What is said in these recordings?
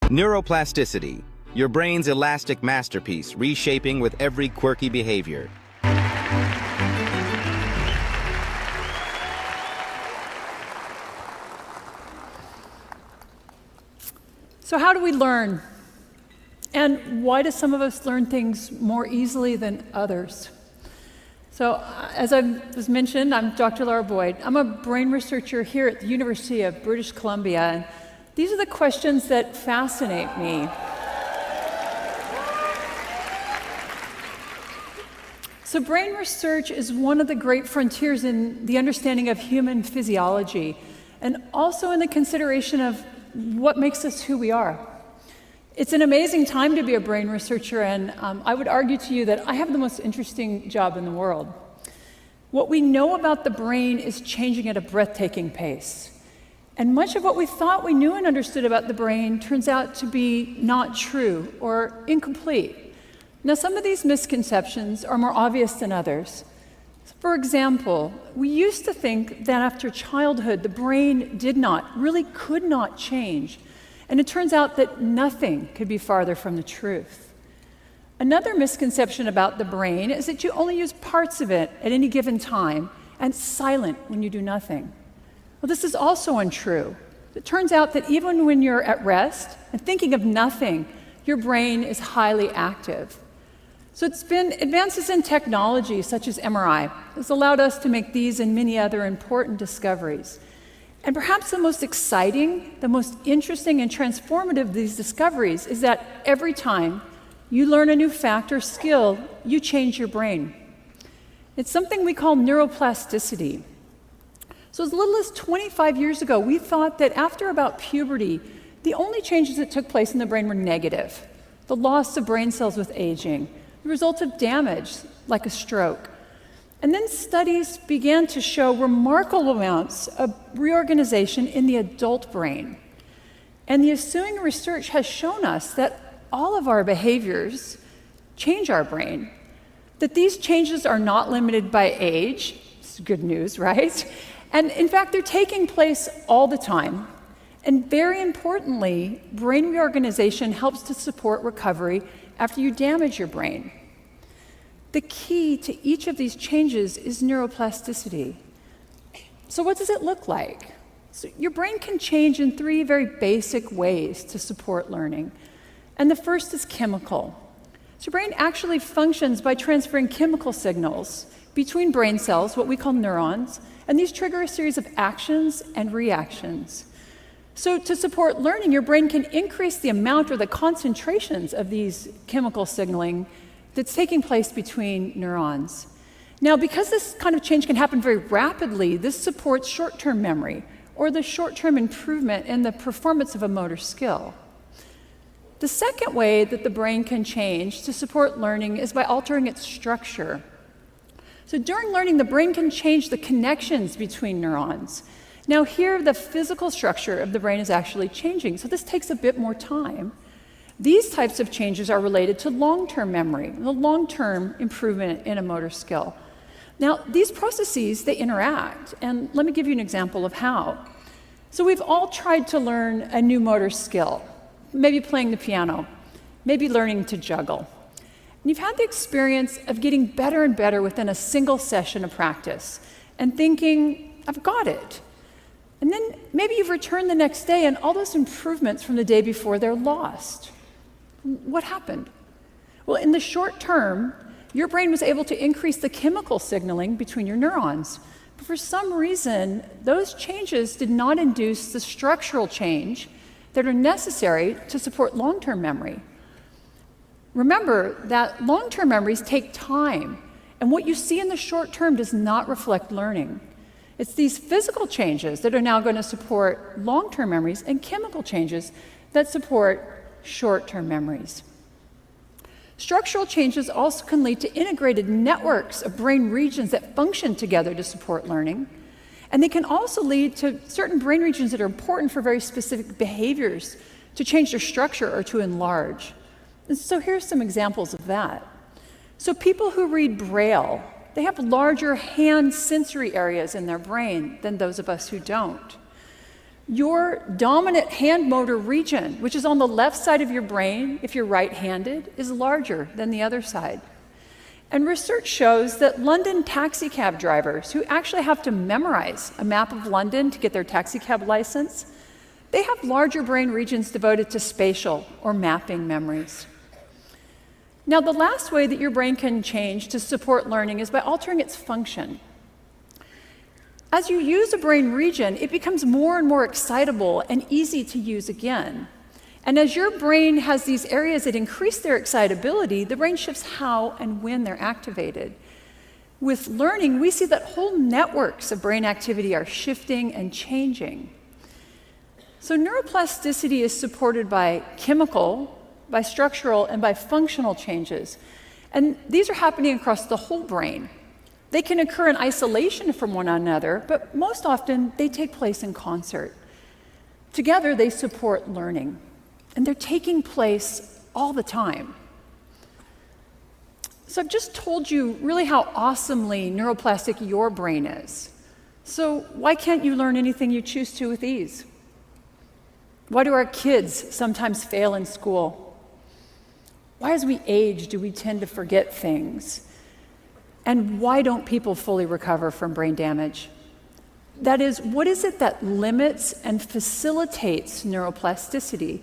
Neuroplasticity, your brain's elastic masterpiece, reshaping with every quirky behavior. So how do we learn? And why do some of us learn things more easily than others? So as I was mentioned, I'm Dr. Laura Boyd. I'm a brain researcher here at the University of British Columbia. And these are the questions that fascinate me. So brain research is one of the great frontiers in the understanding of human physiology, and also in the consideration of what makes us who we are. It's an amazing time to be a brain researcher, and I would argue to you that I have the most interesting job in the world. What we know about the brain is changing at a breathtaking pace. And much of what we thought we knew and understood about the brain turns out to be not true or incomplete. Now, some of these misconceptions are more obvious than others. For example, we used to think that after childhood, the brain really could not change. And it turns out that nothing could be farther from the truth. Another misconception about the brain is that you only use parts of it at any given time, and it's silent when you do nothing. Well, this is also untrue. It turns out that even when you're at rest and thinking of nothing, your brain is highly active. So it's been advances in technology, such as MRI, has allowed us to make these and many other important discoveries. And perhaps the most exciting, the most interesting and transformative of these discoveries is that every time you learn a new fact or skill, you change your brain. It's something we call neuroplasticity. So as little as 25 years ago, we thought that after about puberty, the only changes that took place in the brain were negative. The loss of brain cells with aging, the result of damage, like a stroke. And then studies began to show remarkable amounts of reorganization in the adult brain. And the ensuing research has shown us that all of our behaviors change our brain, that these changes are not limited by age. It's good news, right? And in fact, they're taking place all the time. And very importantly, brain reorganization helps to support recovery after you damage your brain. The key to each of these changes is neuroplasticity. So what does it look like? So your brain can change in three very basic ways to support learning. And the first is chemical. So your brain actually functions by transferring chemical signals between brain cells, what we call neurons, and these trigger a series of actions and reactions. So to support learning, your brain can increase the amount or the concentrations of these chemical signaling that's taking place between neurons. Now, because this kind of change can happen very rapidly, this supports short-term memory, or the short-term improvement in the performance of a motor skill. The second way that the brain can change to support learning is by altering its structure. So during learning, the brain can change the connections between neurons. Now here, the physical structure of the brain is actually changing, so this takes a bit more time. These types of changes are related to long-term memory, the long-term improvement in a motor skill. Now, these processes, they interact, and let me give you an example of how. So we've all tried to learn a new motor skill, maybe playing the piano, maybe learning to juggle. And you've had the experience of getting better and better within a single session of practice and thinking, I've got it. And then maybe you've returned the next day and all those improvements from the day before, they're lost. What happened? Well, in the short term, your brain was able to increase the chemical signaling between your neurons. But for some reason, those changes did not induce the structural change that are necessary to support long-term memory. Remember that long-term memories take time, and what you see in the short term does not reflect learning. It's these physical changes that are now going to support long-term memories and chemical changes that support short-term memories. Structural changes also can lead to integrated networks of brain regions that function together to support learning. And they can also lead to certain brain regions that are important for very specific behaviors to change their structure or to enlarge. And so here's some examples of that. So people who read Braille, they have larger hand sensory areas in their brain than those of us who don't. Your dominant hand motor region, which is on the left side of your brain if you're right-handed, is larger than the other side. And research shows that London taxicab drivers who actually have to memorize a map of London to get their taxicab license, they have larger brain regions devoted to spatial or mapping memories. Now, the last way that your brain can change to support learning is by altering its function. As you use a brain region, it becomes more and more excitable and easy to use again. And as your brain has these areas that increase their excitability, the brain shifts how and when they're activated. With learning, we see that whole networks of brain activity are shifting and changing. So neuroplasticity is supported by chemical, by structural, and by functional changes. And these are happening across the whole brain. They can occur in isolation from one another, but most often they take place in concert. Together, they support learning, and they're taking place all the time. So I've just told you really how awesomely neuroplastic your brain is. So why can't you learn anything you choose to with ease? Why do our kids sometimes fail in school? Why, as we age, do we tend to forget things? And why don't people fully recover from brain damage? That is, what is it that limits and facilitates neuroplasticity?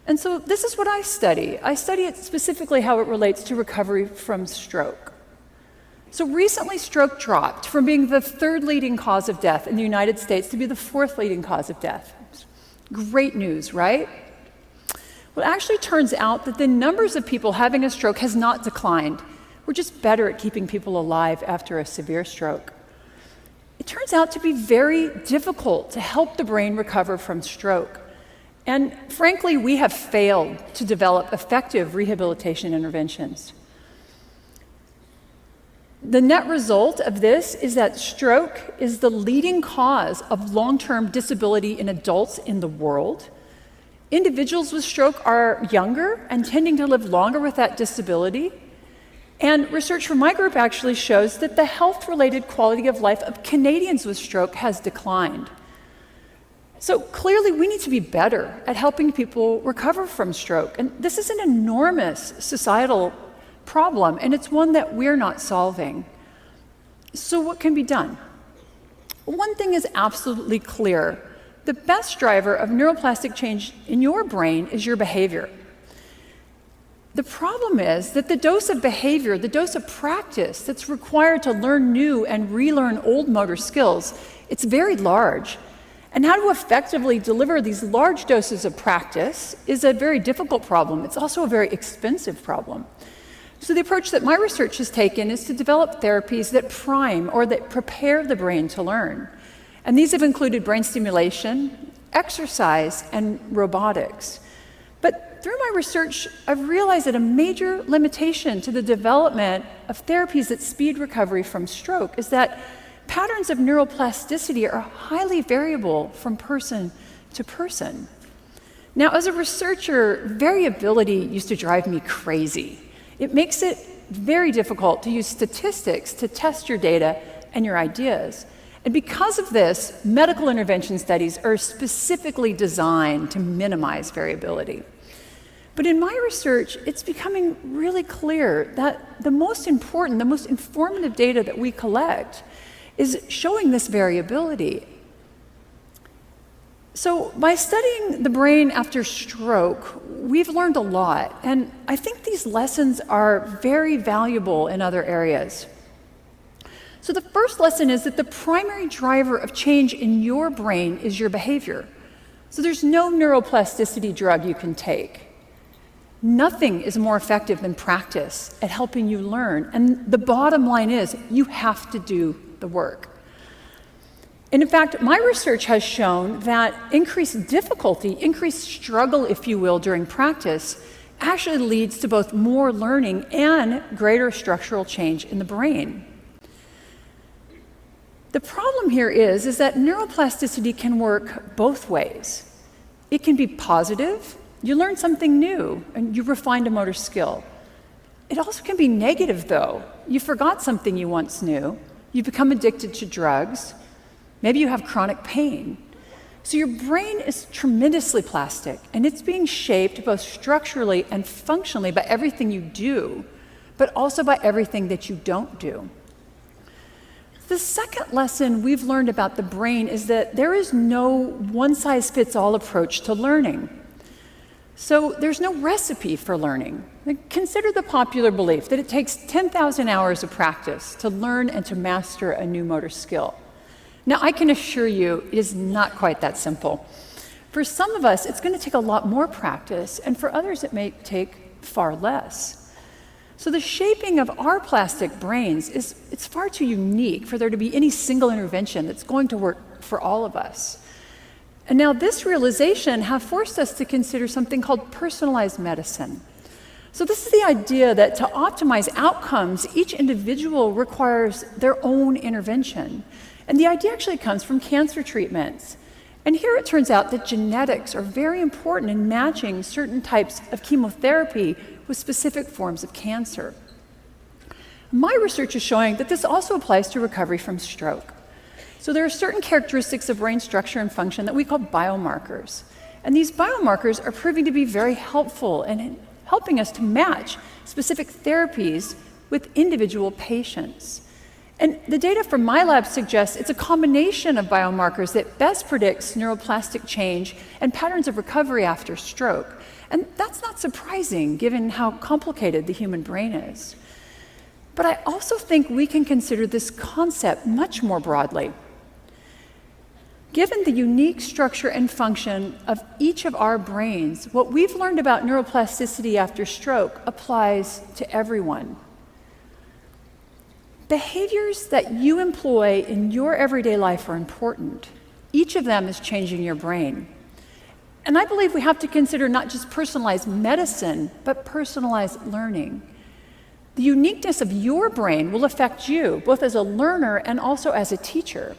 And so this is what I study. I study it specifically how it relates to recovery from stroke. So recently, stroke dropped from being the third leading cause of death in the United States to be the fourth leading cause of death. Great news, right? Well, it actually turns out that the numbers of people having a stroke has not declined. We're just better at keeping people alive after a severe stroke. It turns out to be very difficult to help the brain recover from stroke. And frankly, we have failed to develop effective rehabilitation interventions. The net result of this is that stroke is the leading cause of long-term disability in adults in the world. Individuals with stroke are younger and tending to live longer with that disability. And research from my group actually shows that the health-related quality of life of Canadians with stroke has declined. So clearly, we need to be better at helping people recover from stroke. And this is an enormous societal problem, and it's one that we're not solving. So what can be done? One thing is absolutely clear. The best driver of neuroplastic change in your brain is your behavior. The problem is that the dose of behavior, the dose of practice that's required to learn new and relearn old motor skills, it's very large. And how to effectively deliver these large doses of practice is a very difficult problem. It's also a very expensive problem. So the approach that my research has taken is to develop therapies that prime or that prepare the brain to learn. And these have included brain stimulation, exercise, and robotics. But through my research, I've realized that a major limitation to the development of therapies that speed recovery from stroke is that patterns of neuroplasticity are highly variable from person to person. Now, as a researcher, variability used to drive me crazy. It makes it very difficult to use statistics to test your data and your ideas. And because of this, medical intervention studies are specifically designed to minimize variability. But in my research, it's becoming really clear that the most important, the most informative data that we collect is showing this variability. So by studying the brain after stroke, we've learned a lot, and I think these lessons are very valuable in other areas. So the first lesson is that the primary driver of change in your brain is your behavior. So there's no neuroplasticity drug you can take. Nothing is more effective than practice at helping you learn, and the bottom line is you have to do the work. And in fact, my research has shown that increased difficulty, increased struggle, if you will, during practice actually leads to both more learning and greater structural change in the brain. The problem here is that neuroplasticity can work both ways. It can be positive. You learn something new and you refined a motor skill. It also can be negative, though. You forgot something you once knew. You become addicted to drugs. Maybe you have chronic pain. So your brain is tremendously plastic, and it's being shaped both structurally and functionally by everything you do, but also by everything that you don't do. The second lesson we've learned about the brain is that there is no one-size-fits-all approach to learning. So there's no recipe for learning. Consider the popular belief that it takes 10,000 hours of practice to learn and to master a new motor skill. Now, I can assure you it is not quite that simple. For some of us, it's going to take a lot more practice, and for others, it may take far less. So the shaping of our plastic brains it's far too unique for there to be any single intervention that's going to work for all of us. And now this realization have forced us to consider something called personalized medicine. So this is the idea that to optimize outcomes, each individual requires their own intervention. And the idea actually comes from cancer treatments. And here it turns out that genetics are very important in matching certain types of chemotherapy with specific forms of cancer. My research is showing that this also applies to recovery from stroke. So there are certain characteristics of brain structure and function that we call biomarkers. And these biomarkers are proving to be very helpful in helping us to match specific therapies with individual patients. And the data from my lab suggests it's a combination of biomarkers that best predicts neuroplastic change and patterns of recovery after stroke. And that's not surprising given how complicated the human brain is. But I also think we can consider this concept much more broadly. Given the unique structure and function of each of our brains, what we've learned about neuroplasticity after stroke applies to everyone. Behaviors that you employ in your everyday life are important. Each of them is changing your brain. And I believe we have to consider not just personalized medicine, but personalized learning. The uniqueness of your brain will affect you, both as a learner and also as a teacher.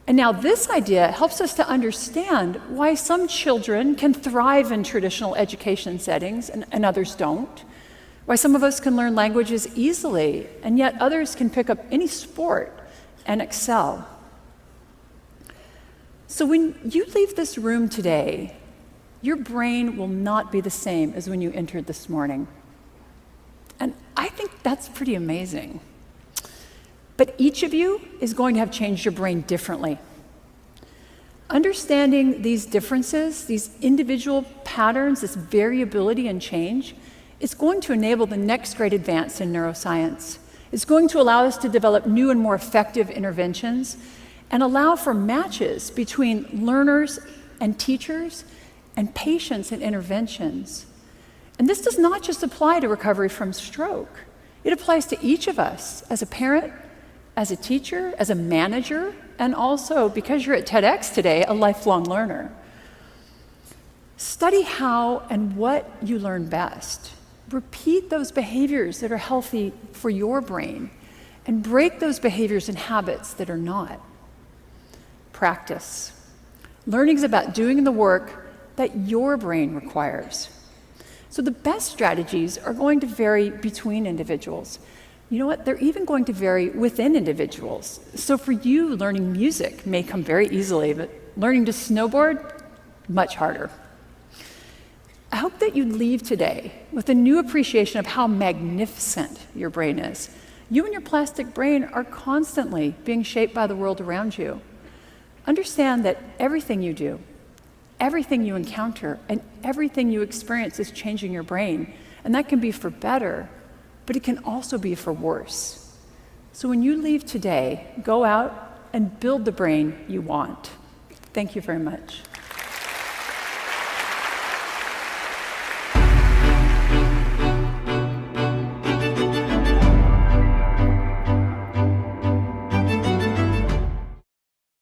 And now this idea helps us to understand why some children can thrive in traditional education settings and others don't. Why some of us can learn languages easily, and yet others can pick up any sport and excel. So when you leave this room today, your brain will not be the same as when you entered this morning. And I think that's pretty amazing. But each of you is going to have changed your brain differently. Understanding these differences, these individual patterns, this variability and change, is going to enable the next great advance in neuroscience. It's going to allow us to develop new and more effective interventions and allow for matches between learners and teachers and patients and interventions. And this does not just apply to recovery from stroke. It applies to each of us as a parent, as a teacher, as a manager, and also, because you're at TEDx today, a lifelong learner. Study how and what you learn best. Repeat those behaviors that are healthy for your brain, and break those behaviors and habits that are not. Practice. Learning is about doing the work that your brain requires. So the best strategies are going to vary between individuals. You know what? They're even going to vary within individuals. So for you, learning music may come very easily, but learning to snowboard, much harder. I hope that you leave today with a new appreciation of how magnificent your brain is. You and your plastic brain are constantly being shaped by the world around you. Understand that everything you do, everything you encounter, and everything you experience is changing your brain. And that can be for better, but it can also be for worse. So when you leave today, go out and build the brain you want. Thank you very much.